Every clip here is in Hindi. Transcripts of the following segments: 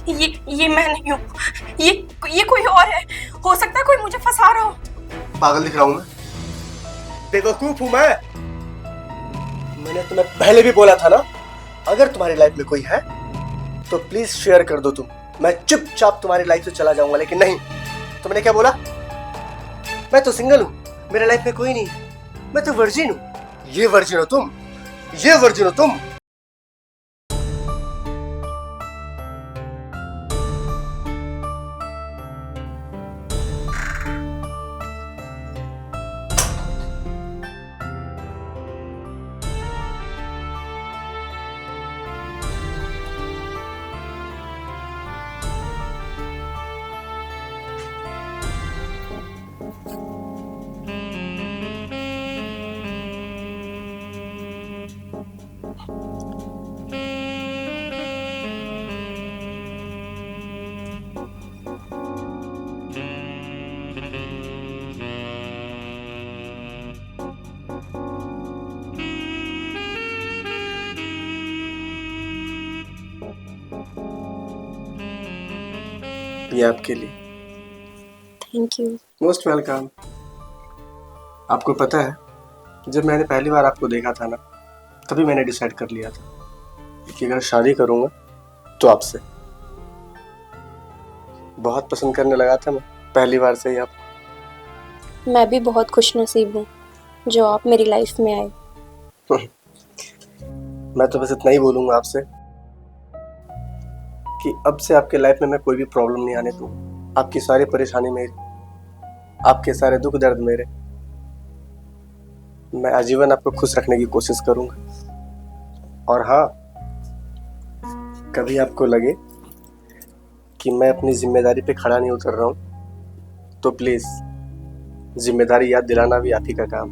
ये मैं नहीं हूँ। ये कोई और है। हो सकता है कोई मुझे फंसा रहा हो। पागल दिख रहा हूँ मैं? बेवकूफ हूँ मैं? मैंने तुम्हें पहले भी बोला था ना, अगर तुम्हारी लाइफ में कोई है तो प्लीज शेयर कर दो तुम। मैं चुपचाप तुम्हारी लाइफ से चला जाऊंगा, लेकिन नहीं। तुमने क्या बोला? मैं तो सिंगल हूँ, मेरे लाइफ में कोई नहीं, मैं तो वर्जिन हूँ। ये वर्जिन हो तुम, ये वर्जिन हो तुम। ये आपके लिए। Thank you. Most welcome. आपको पता है, जब मैंने पहली बार आपको देखा था ना, तभी मैंने डिसाइड कर लिया था कि अगर शादी करूंगा तो आपसे। बहुत पसंद करने लगा था मैं पहली बार से ही आपको। मैं भी बहुत खुश नसीब हूँ जो आप मेरी लाइफ में आए। मैं तो बस इतना ही बोलूंगा आपसे कि अब से आपके लाइफ में मैं कोई भी प्रॉब्लम नहीं आने दूंगा। आपकी सारी परेशानी मेरी, आपके सारे दुख दर्द मेरे। मैं आजीवन आपको खुश रखने की कोशिश करूंगा। और हाँ, कभी आपको लगे कि मैं अपनी जिम्मेदारी पे खड़ा नहीं उतर रहा हूं तो प्लीज जिम्मेदारी याद दिलाना भी आप ही का काम।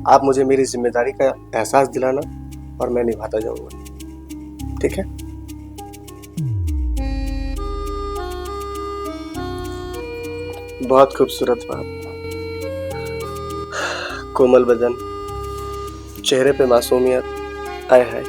आप मुझे मेरी जिम्मेदारी का एहसास दिलाना और मैं निभाता जाऊंगा, ठीक है? बहुत खूबसूरत बात, कोमल बदन, चेहरे पे मासूमियत, आए हाय।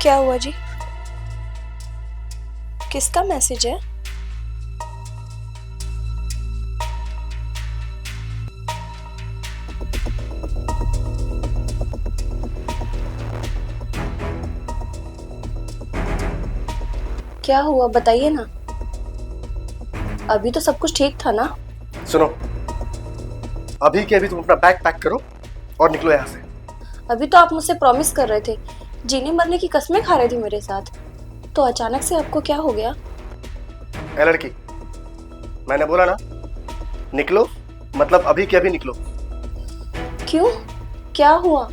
क्या हुआ जी? किसका मैसेज है? क्या हुआ बताइए ना। अभी तो सब कुछ ठीक था ना? सुनो, अभी के अभी तुम अपना बैग पैक करो और निकलो यहाँ से। अभी तो आप मुझसे प्रॉमिस कर रहे थे, जीने मरने की कस्में खा रहे थे मेरे साथ, तो अचानक से आपको क्या हो गया? ए लड़की, मैंने बोला ना निकलो, मतलब अभी के अभी निकलो। क्यों? क्या हुआ?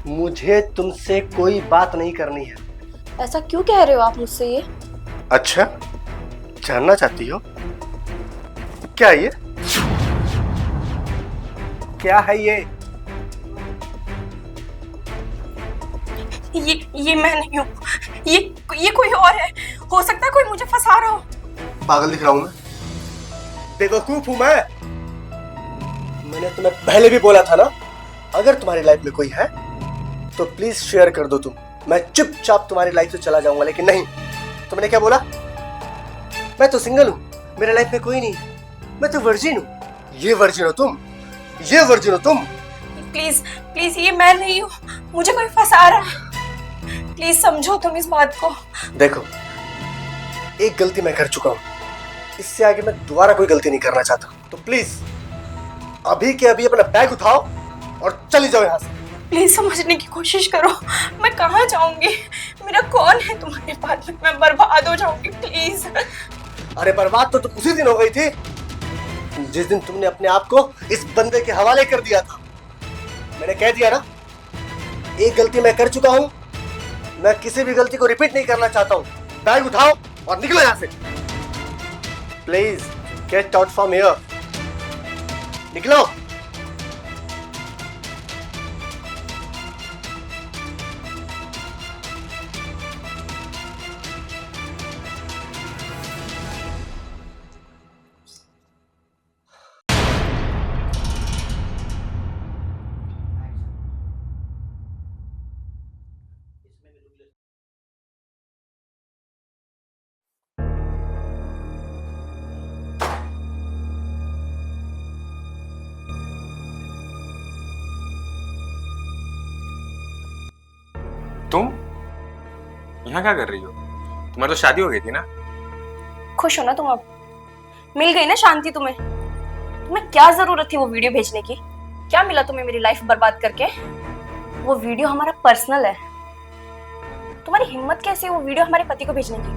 मुझे तुमसे कोई बात नहीं करनी है। ऐसा क्यों कह रहे हो आप मुझसे ये? अच्छा, जानना चाहती हो? क्या ये? क्या है ये? ये मैं नहीं हूँ। ये कोई और है। हो सकता है कोई मुझे फंसा रहा हो। पागल दिख रहा हूं मैं? बेवकूफ हूं मैं? मैंने तुम्हें पहले भी बोला था ना, अगर तुम्हारी लाइफ में कोई है तो प्लीज शेयर कर दो तुम। मैं चुपचाप तुम्हारी लाइफ से चला जाऊंगा, लेकिन नहीं। तुमने क्या बोला? मैं तो सिंगल हूं, मेरे लाइफ में कोई नहीं, मैं तो वर्जिन हूं। ये वर्जिन हो तुम, ये वर्जिन हो तुम। प्लीज प्लीज, ये मैं नहीं हूँ, मुझे कोई फंसा रहा है। प्लीज समझो तुम इस बात को। देखो, एक गलती मैं कर चुका हूं, इससे आगे मैं दोबारा कोई गलती नहीं करना चाहता, तो प्लीज अभी के अभी अपना बैग उठाओ और चली जाओ यहाँ से। प्लीज समझने की कोशिश करो, मैं कहाँ जाऊंगी? मेरा कौन है तुम्हारे पास में? मैं बर्बाद हो जाऊंगी, प्लीज। अरे बर्बाद तो तुम उसी दिन हो गई थी जिस दिन तुमने अपने आप को इस बंदे के हवाले कर दिया था। मैंने कह दिया ना, एक गलती मैं कर चुका हूं, मैं किसी भी गलती को रिपीट नहीं करना चाहता हूं। बैग उठाओ और निकलो यहां से। Please get out from here. निकलो। तुम यहाँ क्या कर रही हो? तुम्हारी तो शादी हो गई थी ना? खुश हो ना तुम? अब मिल गई ना शांति तुम्हें? तुम्हें क्या जरूरत थी वो वीडियो भेजने की? क्या मिला तुम्हें मेरी लाइफ बर्बाद करके? वो वीडियो हमारा पर्सनल है। तुम्हारी हिम्मत कैसे है वो वीडियो हमारे पति को भेजने की?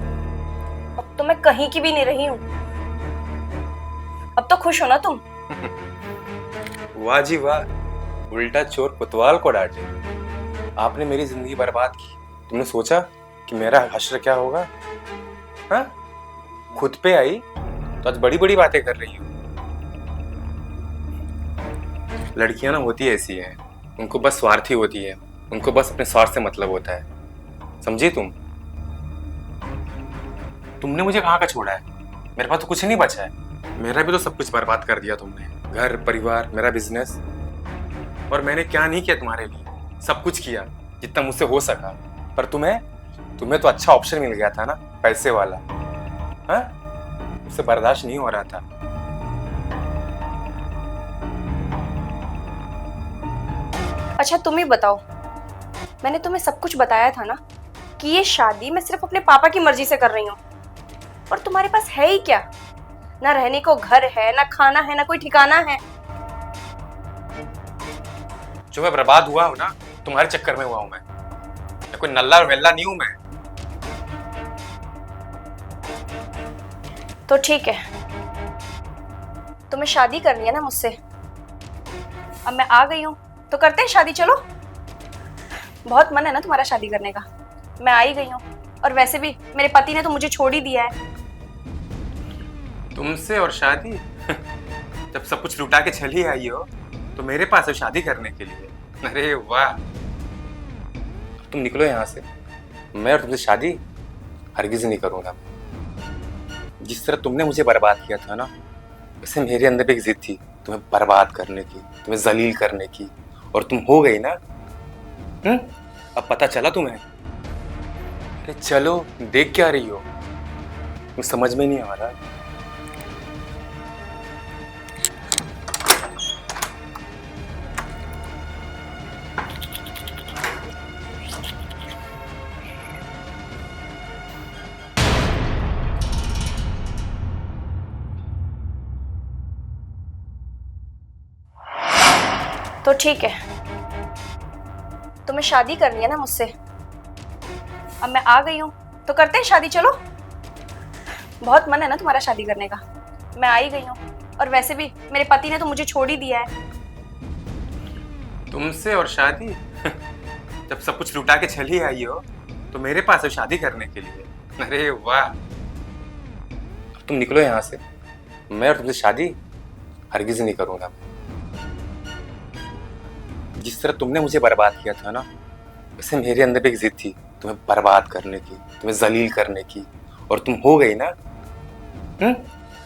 अब तो मैं कहीं की भी नहीं रही हूँ। अब तो खुश हो ना तुम? वाह जी वाह, उल्टा चोर कोतवाल को डांटे। आपने मेरी जिंदगी बर्बाद की। तुमने सोचा कि मेरा हश्र क्या होगा? हाँ, खुद पे आई तो आज बड़ी बड़ी बातें कर रही हो। लड़कियां ना होती ऐसी हैं, उनको बस स्वार्थी होती है, उनको बस अपने स्वार्थ से मतलब होता है। समझी तुमने मुझे कहाँ का छोड़ा है? मेरे पास तो कुछ नहीं बचा है। मेरा भी तो सब कुछ बर्बाद कर दिया तुमने, घर परिवार, मेरा बिजनेस। और मैंने क्या नहीं किया तुम्हारे लिए? सब कुछ किया जितना मुझसे हो सका। पर तुम्हें तो अच्छा ऑप्शन मिल गया था ना, पैसे वाला। हाँ, उससे बर्दाश्त नहीं हो रहा था। अच्छा तुम ही बताओ, मैंने तुम्हें सब कुछ बताया था ना कि ये शादी मैं सिर्फ अपने पापा की मर्जी से कर रही हूँ। और तुम्हारे पास है ही क्या? ना रहने को घर है, ना खाना है, ना कोई ठिकाना है। जो मैं बर्बाद हुआ हूं ना, तुम्हारे चक्कर में हुआ हूं मैं कोई नल्ला और वेल्ला नहीं हूं मैं। तो ठीक है, तुम्हें शादी करनी है ना मुझसे? अब मैं आ गई हूँ तो करते हैं शादी, चलो। बहुत मन है ना तुम्हारा शादी करने का। मैं आ ही गई हूँ, और वैसे भी मेरे पति ने तो मुझे छोड़ ही दिया है। तुमसे और शादी? जब सब कुछ लुटा के चली आई हो तो मेरे पास है शादी करने के लिए। अरे वाह, तुम निकलो यहाँ से। मैं और तुमसे शादी हरगिज नहीं करूंगा। जिस तरह तुमने मुझे बर्बाद किया था ना, वैसे मेरे अंदर भी एक जिद थी तुम्हें बर्बाद करने की, तुम्हें जलील करने की। और तुम हो गई ना। अब पता चला तुम्हें? अरे चलो, देख क्या रही हो? तुम समझ में नहीं आ रहा। तो ठीक है, तुम्हें शादी करनी है ना मुझसे? अब मैं आ गई हूँ तो करते हैं शादी, चलो। बहुत मन है ना तुम्हारा शादी करने का। मैं आ ही गई हूँ, और वैसे भी मेरे पति ने तो मुझे छोड़ ही दिया है। तुमसे और शादी? जब सब कुछ लुटा के चली आई हो तो मेरे पास है शादी करने के लिए। अरे वाह, तुम निकलो यहाँ से। मैं और तुमसे शादी हरगिज नहीं करूंगा। जिस तरह तुमने मुझे बर्बाद किया था ना, वैसे मेरे अंदर भी एक जिद थी तुम्हें बर्बाद करने की, तुम्हें जलील करने की। और तुम हो गई ना।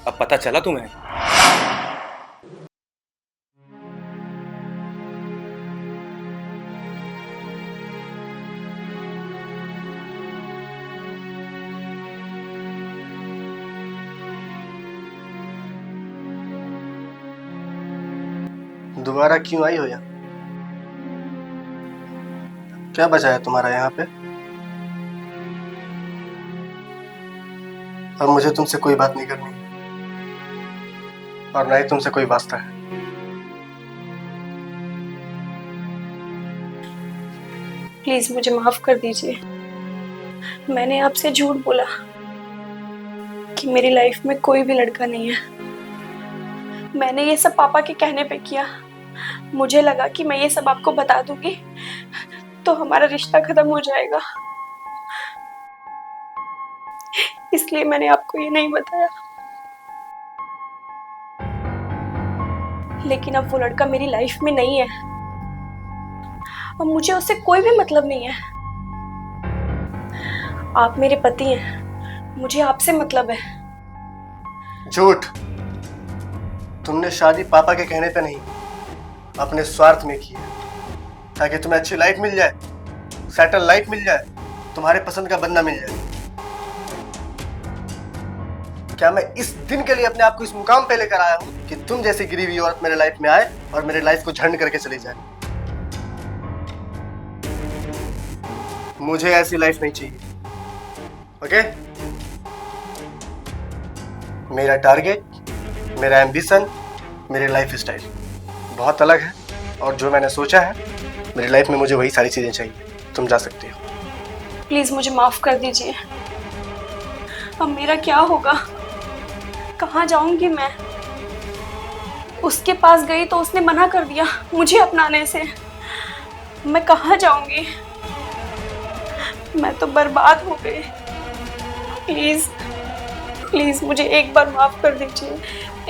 अब पता चला तुम्हें? दोबारा क्यों आई हो यहाँ? क्या बचा है तुम्हारा यहाँ पे? अब मुझे तुमसे कोई बात नहीं करनी, और ना ही तुमसे कोई वास्ता है। प्लीज मुझे माफ कर दीजिए। मैंने आपसे झूठ बोला कि मेरी लाइफ में कोई भी लड़का नहीं है। मैंने ये सब पापा के कहने पे किया। मुझे लगा कि मैं ये सब आपको बता दूंगी तो हमारा रिश्ता खत्म हो जाएगा, इसलिए मैंने आपको ये नहीं बताया। लेकिन अब वो लड़का मेरी लाइफ में नहीं है। अब मुझे उससे कोई भी मतलब नहीं है। आप मेरे पति हैं, मुझे आपसे मतलब है। झूठ। तुमने शादी पापा के कहने पे नहीं, अपने स्वार्थ में की है, ताकि तुम्हें अच्छी लाइफ मिल जाए, सेटल लाइफ मिल जाए, तुम्हारे पसंद का बंदा मिल जाए। क्या मैं इस दिन के लिए अपने आप को इस मुकाम पे लेकर आया हूं कि तुम जैसी गिरी हुई औरत मेरे लाइफ में आए और मेरे लाइफ को झंड करके चली जाए? मुझे ऐसी लाइफ नहीं चाहिए। ओके? मेरा टारगेट, मेरा एम्बिशन, मेरी लाइफ स्टाइल बहुत अलग है, और जो मैंने सोचा है मेरी लाइफ में मुझे वही सारी चीजें चाहिए। तुम जा सकती हो। प्लीज मुझे माफ कर दीजिए। अब मेरा क्या होगा? कहाँ जाऊंगी मैं? उसके पास गई तो उसने मना कर दिया मुझे अपनाने से। मैं कहाँ जाऊंगी? मैं तो बर्बाद हो गई। प्लीज प्लीज मुझे एक बार माफ कर दीजिए,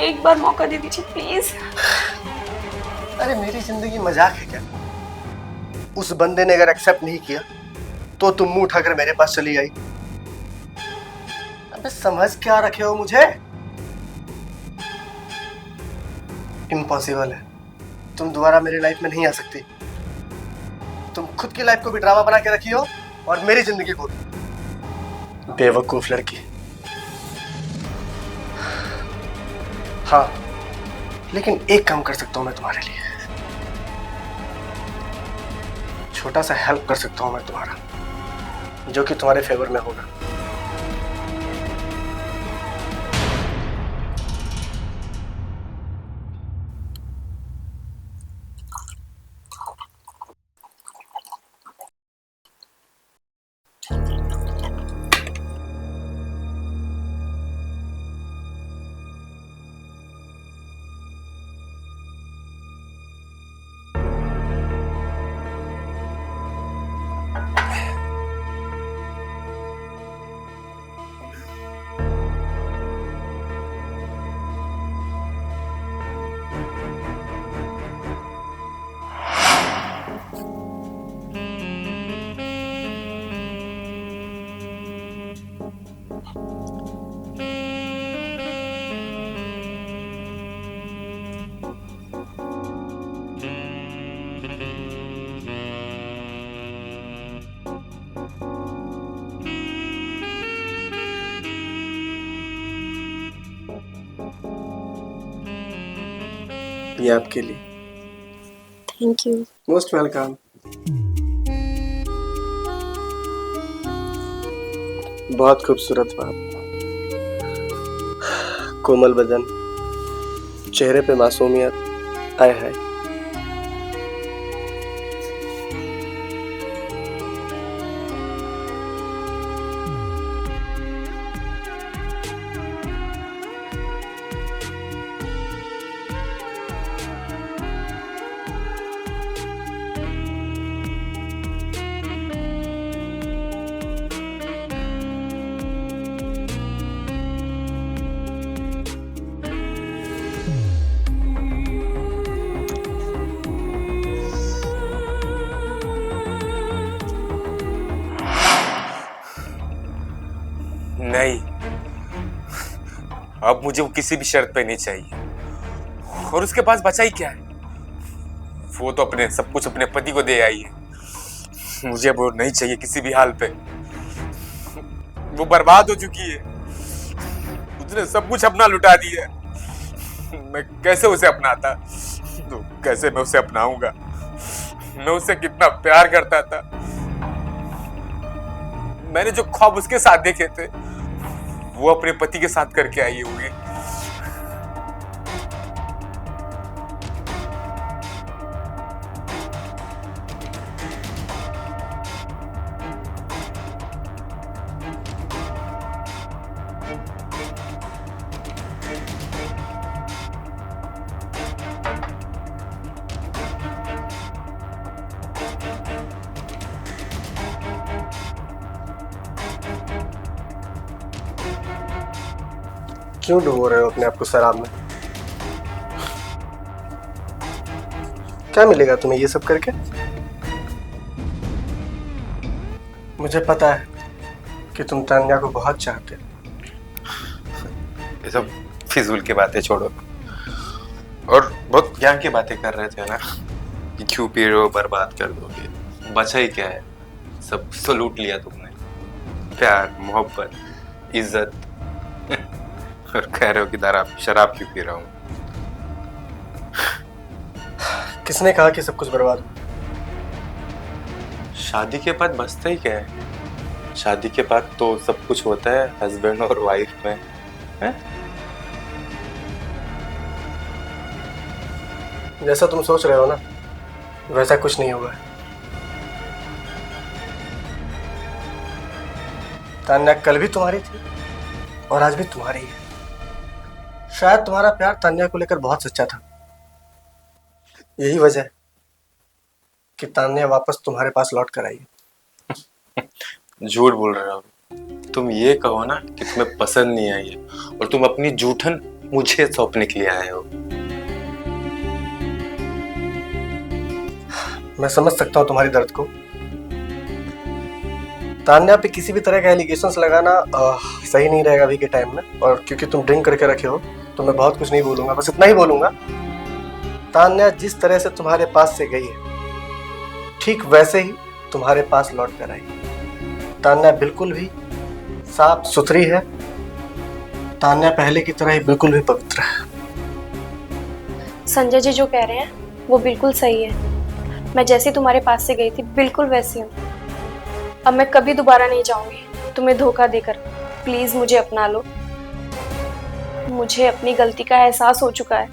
एक बार मौका दे दीजिए प्लीज। अरे मेरी जिंदगी मजाक है क्या? उस बंदे ने अगर एक्सेप्ट नहीं किया तो तुम मुंह उठाकर मेरे पास चली आई। अबे समझ क्या रखे हो मुझे? इम्पॉसिबल है। तुम दोबारा मेरी लाइफ में नहीं आ सकती। तुम खुद की लाइफ को भी ड्रामा बना के रखी हो और मेरी जिंदगी को भी। बेवकूफ लड़की। हाँ, लेकिन एक काम कर सकता हूं मैं तुम्हारे लिए। छोटा सा हेल्प कर सकता हूं मैं तुम्हारा, जो कि तुम्हारे फेवर में होगा। ये आपके लिए। Thank you. Most welcome. बहुत खूबसूरत हो आप। कोमल बदन, चेहरे पे मासूमियत। आय हाय। नहीं, अब मुझे वो किसी भी शर्त पे नहीं चाहिए। और उसके पास बचा ही क्या है? वो तो अपने सब कुछ अपने पति को दे आई है। मुझे वो नहीं चाहिए किसी भी हाल पे। वो बर्बाद हो चुकी है। उसने सब कुछ अपना लुटा दिया है। मैं कैसे उसे अपनाता? तो कैसे मैं उसे अपनाऊंगा? मैं उससे कितना प्यार करता था। मैंने जो ख्वाब उसके साथ देखे थे वो अपने पति के साथ करके आई होगी। क्यों डुबो रहे हो अपने आप को शराब में? क्या मिलेगा तुम्हें ये सब करके? मुझे पता है कि तुम तान्या को बहुत चाहते हो। ये सब फिजूल की बातें छोड़ो और बहुत ज्ञान की बातें कर रहे थे ना कि क्यों पी रहे हो, बर्बाद कर दोगे। बचा ही क्या है, सब तो लूट लिया तुमने। प्यार, मोहब्बत, इज्जत और कह रहे हो कि शराब क्यों पी रहा हूँ। किसने कहा कि सब कुछ बर्बाद हो? शादी के बाद बचता ही क्या है? शादी के बाद तो सब कुछ होता है हस्बैंड और वाइफ में, है? जैसा तुम सोच रहे हो ना, वैसा कुछ नहीं होगा। तान्या कल भी तुम्हारी थी और आज भी तुम्हारी है। शायद तुम्हारा प्यार तान्या को लेकर बहुत सच्चा था। यही वजह है कि तान्या वापस तुम्हारे पास लौट कर आई है। झूठ बोल रहे हो तुम। ये कहो ना कि तुम्हें पसंद नहीं आई है और तुम अपनी जूठन मुझे सौंपने के लिए आए हो। मैं समझ सकता हूँ तुम्हारी दर्द को। तान्या पे किसी भी तरह का एलिगेशंस लगाना सही नहीं रहेगा अभी के टाइम में। और क्योंकि तुम ड्रिंक करके रखे हो तो मैं बहुत कुछ नहीं बोलूंगा, बस इतना ही बोलूंगा। तान्या जिस तरह से तुम्हारे पास से गई है, ठीक वैसे ही तुम्हारे पास लौट कर आई। तान्या बिल्कुल भी साफ सुथरी है। तान्या पहले की तरह ही बिल्कुल भी पवित्र है। संजय जी जो कह रहे हैं वो बिल्कुल सही है। मैं जैसी तुम्हारे पास से गई थी बिल्कुल वैसी हूँ। अब मैं कभी दोबारा नहीं जाऊंगी तुम्हें धोखा देकर। प्लीज मुझे अपना लो। मुझे अपनी गलती का एहसास हो चुका है।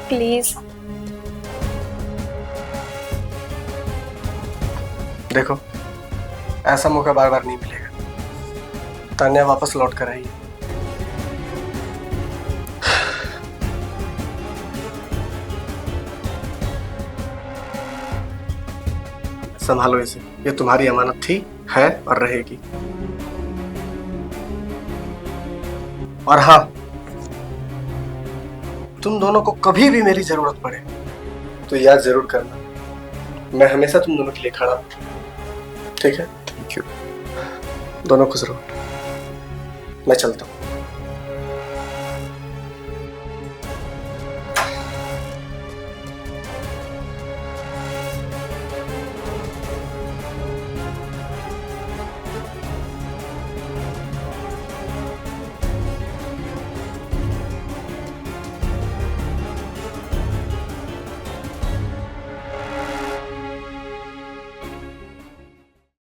प्लीज। देखो, ऐसा मौका बार बार नहीं मिलेगा। तान्या वापस लौट कर आई है। संभालो इसे, ये तुम्हारी अमानत थी, है और रहेगी। और हाँ, तुम दोनों को कभी भी मेरी जरूरत पड़े तो याद जरूर करना, मैं हमेशा तुम दोनों के लिए खड़ा हूं। ठीक है? Thank you. दोनों खुश रहो। मैं चलता हूँ।